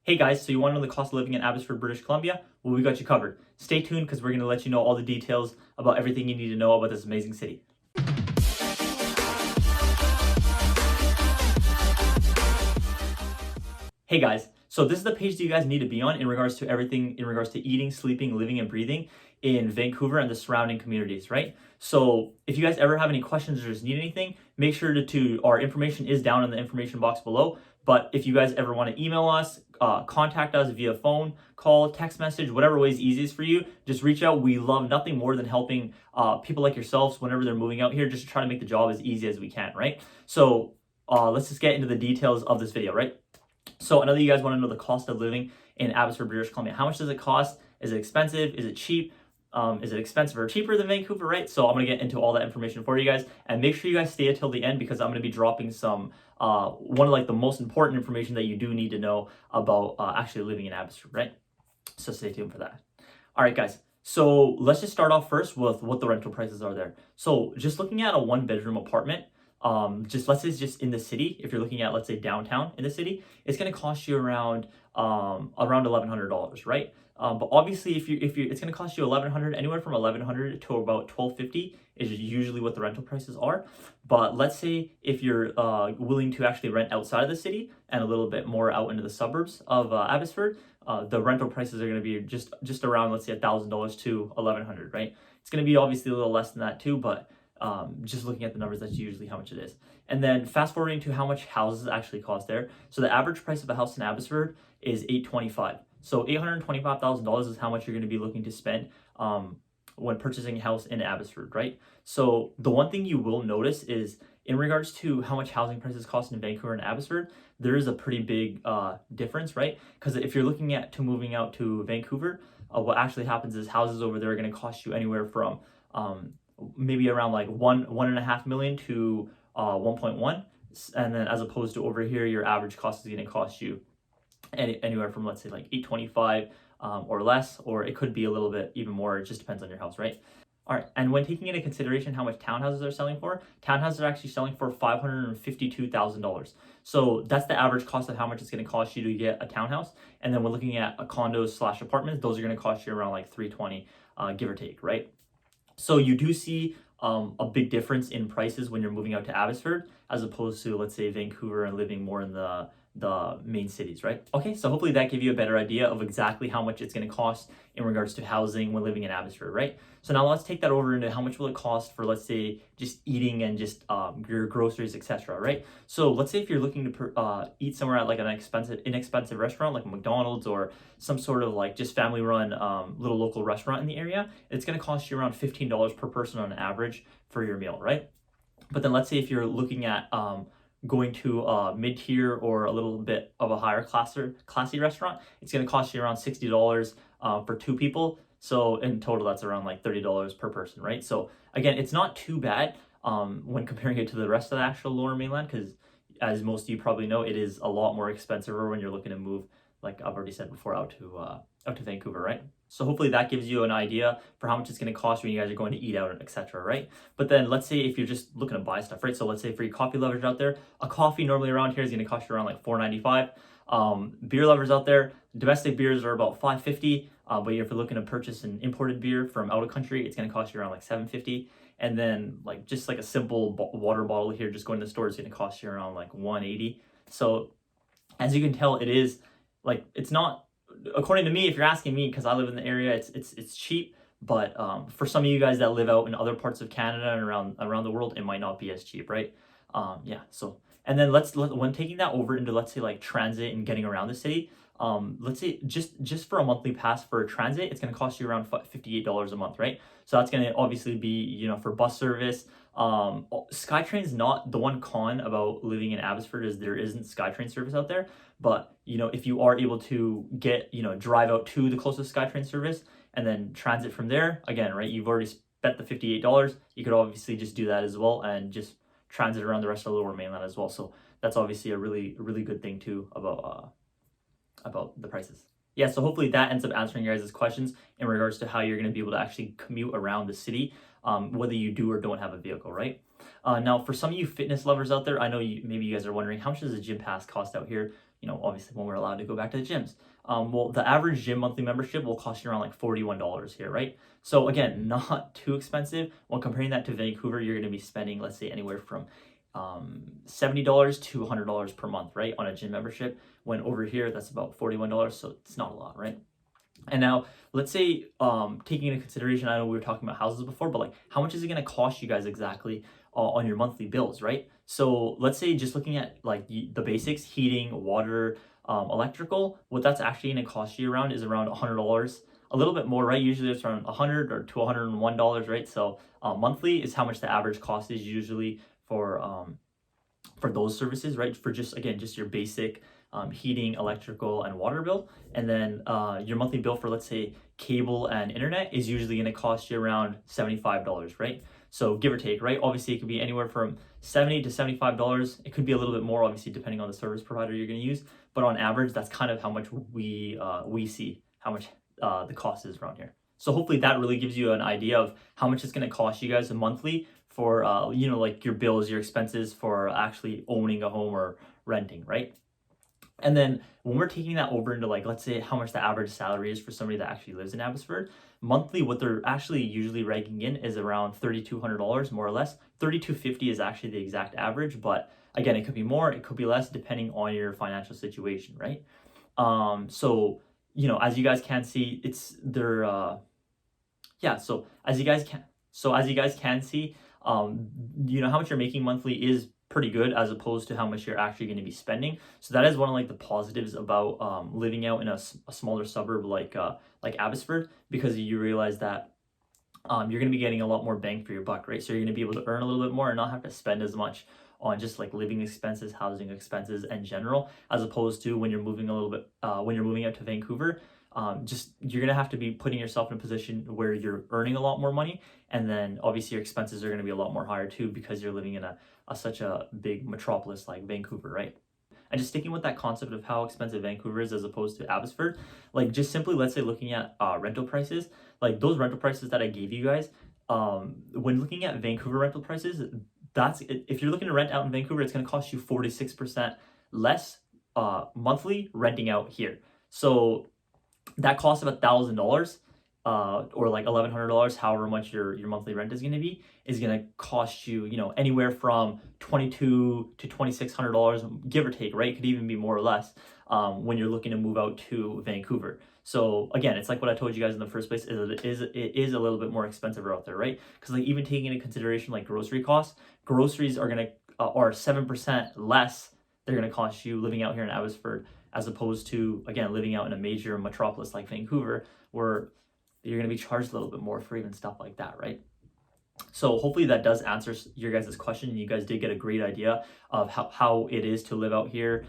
Hey guys, so you want to know the cost of living in Abbotsford, British Columbia? Well, we got you covered. Stay tuned because we're going to let you know all the details about everything you need to know about this amazing city. Hey guys, so this is the page that you guys need to be on in regards to everything in regards to eating, sleeping, living, and breathing in Vancouver and the surrounding communities, right? So if you guys ever have any questions or just need anything, make sure to our information is down in the information box below. But if you guys ever want to email us, contact us via phone, call, text message, whatever way is easiest for you, just reach out. We love nothing more than helping people like yourselves whenever they're moving out here, just to try to make the job as easy as we can, right? So let's just get into the details of this video, right? So I know that you guys want to know the cost of living in Abbotsford, British Columbia. How much does it cost? Is it expensive? Is it cheap? Is it expensive or cheaper than Vancouver, right? So I'm going to get into all that information for you guys, and make sure you guys stay until the end because I'm going to be dropping some one of like the most important information that you do need to know about actually living in Abbotsford, right? So stay tuned for that. All right, guys. So let's just start off first with what the rental prices are there. So just looking at a one-bedroom apartment, just let's say it's just in the city. If you're looking at, let's say, downtown in the city, it's going to cost you around $1,100, right? But obviously, if you it's going to cost you $1,100, anywhere from $1,100 to about $1,250 is usually what the rental prices are. But let's say if you're willing to actually rent outside of the city and a little bit more out into the suburbs of Abbotsford, the rental prices are going to be just around, let's say, $1,000 to $1,100, right? It's going to be obviously a little less than that too, but just looking at the numbers, that's usually how much it is. And then fast forwarding to how much houses actually cost there. So the average price of a house in Abbotsford is $825. So $825,000 is how much you're going to be looking to spend when purchasing a house in Abbotsford, right? So the one thing you will notice is in regards to how much housing prices cost in Vancouver and Abbotsford, there is a pretty big difference, right? Because if you're looking at moving out to Vancouver, what actually happens is houses over there are going to cost you anywhere from maybe around like 1.5 million to 1.1, and then as opposed to over here, your average cost is going to cost you anywhere from, let's say, like 825 or less, or it could be a little bit even more. It just depends on your house, right? All right, and when taking into consideration how much townhouses are selling for, townhouses are actually selling for $552,000. So that's the average cost of how much it's going to cost you to get a townhouse. And then we're looking at a condos/apartments. Those are going to cost you around like 320, give or take, right? So you do see a big difference in prices when you're moving out to Abbotsford as opposed to, let's say, Vancouver and living more in the main cities, right? Okay, so hopefully that gave you a better idea of exactly how much it's going to cost in regards to housing when living in Abbotsford, right? So now let's take that over into how much will it cost for, let's say, just eating and just your groceries, etc., right? So let's say if you're looking to eat somewhere at like an inexpensive restaurant like McDonald's or some sort of like just family-run little local restaurant in the area, it's going to cost you around $15 per person on average for your meal, right? But then let's say if you're looking at going to a mid-tier or a little bit of a higher classy restaurant, it's going to cost you around $60 for two people. So in total, that's around like $30 per person, right? So again, it's not too bad when comparing it to the rest of the actual Lower Mainland, because as most of you probably know, it is a lot more expensive when you're looking to move, like I've already said before, out to Vancouver, right? So hopefully that gives you an idea for how much it's going to cost when you guys are going to eat out, etc., right? But then let's say if you're just looking to buy stuff, right? So let's say for you coffee lovers out there, a coffee normally around here is going to cost you around like $4.95. Beer lovers out there, domestic beers are about $5.50. But if you're looking to purchase an imported beer from out of country, it's going to cost you around like $7.50. And then like just like a simple water bottle here, just going to the store, is going to cost you around like $1.80. So as you can tell, it is like, it's not, according to me, if you're asking me, because I live in the area, it's cheap. But for some of you guys that live out in other parts of Canada and around the world, it might not be as cheap, right? Yeah. So and then when taking that over into, let's say, like transit and getting around the city, let's say just for a monthly pass for a transit, it's going to cost you around $58 a month, right? So that's going to obviously be, for bus service. SkyTrain's not the one con about living in Abbotsford is there isn't SkyTrain service out there. But, if you are able to get, drive out to the closest SkyTrain service and then transit from there, again, right, you've already spent the $58. You could obviously just do that as well and just transit around the rest of the Lower Mainland as well. So that's obviously a really, really good thing too about the prices. Yeah, so hopefully that ends up answering your guys' questions in regards to how you're going to be able to actually commute around the city, whether you do or don't have a vehicle, right? Now, for some of you fitness lovers out there, I know maybe you guys are wondering, how much does a gym pass cost out here obviously when we're allowed to go back to the gyms. Well, the average gym monthly membership will cost you around like $41 here, right? So again, not too expensive. When comparing that to Vancouver, you're going to be spending, let's say, anywhere from $70 to $100 per month, right, on a gym membership. When over here, that's about $41, so it's not a lot, right? And now, let's say, taking into consideration, I know we were talking about houses before, but like, how much is it going to cost you guys exactly on your monthly bills, right? So let's say just looking at like the basics, heating, water, electrical, what that's actually going to cost you around is around $100, a little bit more, right? Usually it's around $100 or to $101, right? So monthly is how much the average cost is usually for those services, right? For just, again, just your basic heating, electrical, and water bill. And then your monthly bill for, let's say, cable and internet is usually going to cost you around $75, right? So give or take, right? Obviously, it could be anywhere from $70 to $75. It could be a little bit more, obviously, depending on the service provider you're going to use. But on average, that's kind of how much we see how much the cost is around here. So hopefully that really gives you an idea of how much it's going to cost you guys monthly for like your bills, your expenses for actually owning a home or renting, right? And then when we're taking that over into, like, let's say how much the average salary is for somebody that actually lives in Abbotsford, monthly, what they're actually usually ranking in is around $3,200, more or less. $3,250 is actually the exact average, but again, it could be more, it could be less, depending on your financial situation, right? So as you guys can see, it's they're yeah. So as you guys can see, how much you're making monthly is pretty good as opposed to how much you're actually going to be spending. So that is one of like the positives about living out in a smaller suburb like Abbotsford, because you realize that you're going to be getting a lot more bang for your buck, right? So you're going to be able to earn a little bit more and not have to spend as much on just like living expenses, housing expenses in general, as opposed to when you're moving when you're moving out to Vancouver. Just you're gonna have to be putting yourself in a position where you're earning a lot more money, and then obviously your expenses are gonna be a lot more higher too, because you're living in such a big metropolis like Vancouver, right? And just sticking with that concept of how expensive Vancouver is as opposed to Abbotsford, like just simply, let's say, looking at rental prices, like those rental prices that I gave you guys, when looking at Vancouver rental prices, if you're looking to rent out in Vancouver, it's going to cost you 46% less monthly renting out here. So that cost of $1,000 or like $1,100, however much your monthly rent is going to be, is going to cost you, anywhere from $2,200 to $2,600, give or take, right? It could even be more or less when you're looking to move out to Vancouver. So again, it's like what I told you guys in the first place, it is a little bit more expensive out there, right? Because like even taking into consideration like grocery costs, groceries are gonna are 7% less. They're gonna cost you living out here in Abbotsford, as opposed to, again, living out in a major metropolis like Vancouver, where you're gonna be charged a little bit more for even stuff like that, right? So hopefully that does answer your guys' question, and you guys did get a great idea of how it is to live out here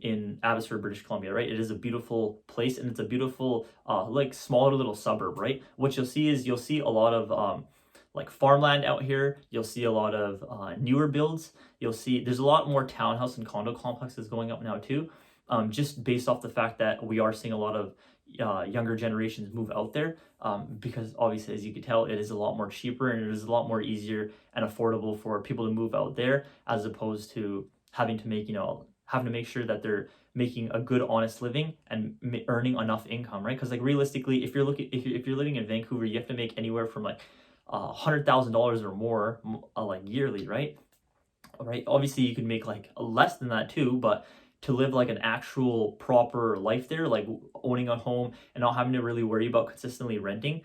in Abbotsford, British Columbia, right? It is a beautiful place, and it's a beautiful like smaller little suburb, right? What you'll see is a lot of like farmland out here. You'll see a lot of newer builds. You'll see there's a lot more townhouse and condo complexes going up now too, just based off the fact that we are seeing a lot of younger generations move out there, because obviously, as you can tell, it is a lot more cheaper and it is a lot more easier and affordable for people to move out there, as opposed to having to make sure that they're making a good, honest living and earning enough income, right? Because like realistically, if you're living in Vancouver, you have to make anywhere from like $100,000 or more like yearly, right? Obviously, you can make like less than that too, but to live like an actual proper life there, like owning a home and not having to really worry about consistently renting,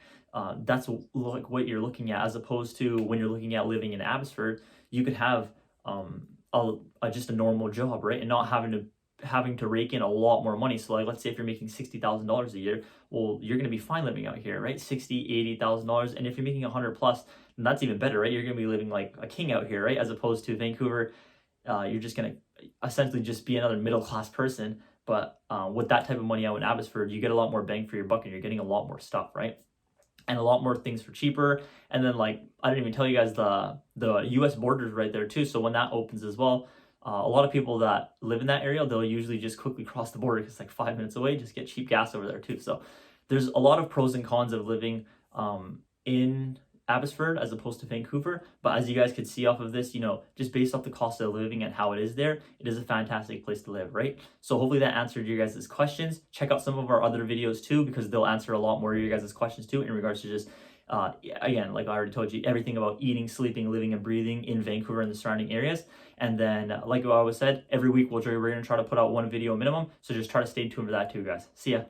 that's like what you're looking at, as opposed to when you're looking at living in Abbotsford, you could have just a normal job, right, and not having to rake in a lot more money. So like, let's say if you're making $60,000 a year, well, you're going to be fine living out here, right? $80,000. And if you're making 100 plus, then that's even better, right? You're going to be living like a king out here, right? As opposed to Vancouver, you're just going to essentially just be another middle class person. But with that type of money out in Abbotsford, you get a lot more bang for your buck, and you're getting a lot more stuff, right? And a lot more things for cheaper. And then like, I didn't even tell you guys the US border is right there too. So when that opens as well, a lot of people that live in that area, they'll usually just quickly cross the border because it's like 5 minutes away, just get cheap gas over there too. So there's a lot of pros and cons of living in Abbotsford as opposed to Vancouver. But as you guys could see off of this, just based off the cost of living and how it is there, it is a fantastic place to live, right? So hopefully that answered your guys' questions. Check out some of our other videos too, because they'll answer a lot more of your guys' questions too in regards to just again, like I already told you, everything about eating, sleeping, living, and breathing in Vancouver and the surrounding areas. And then, like I always said, every week we're going to try to put out one video minimum. So just try to stay tuned for that too, guys. See ya.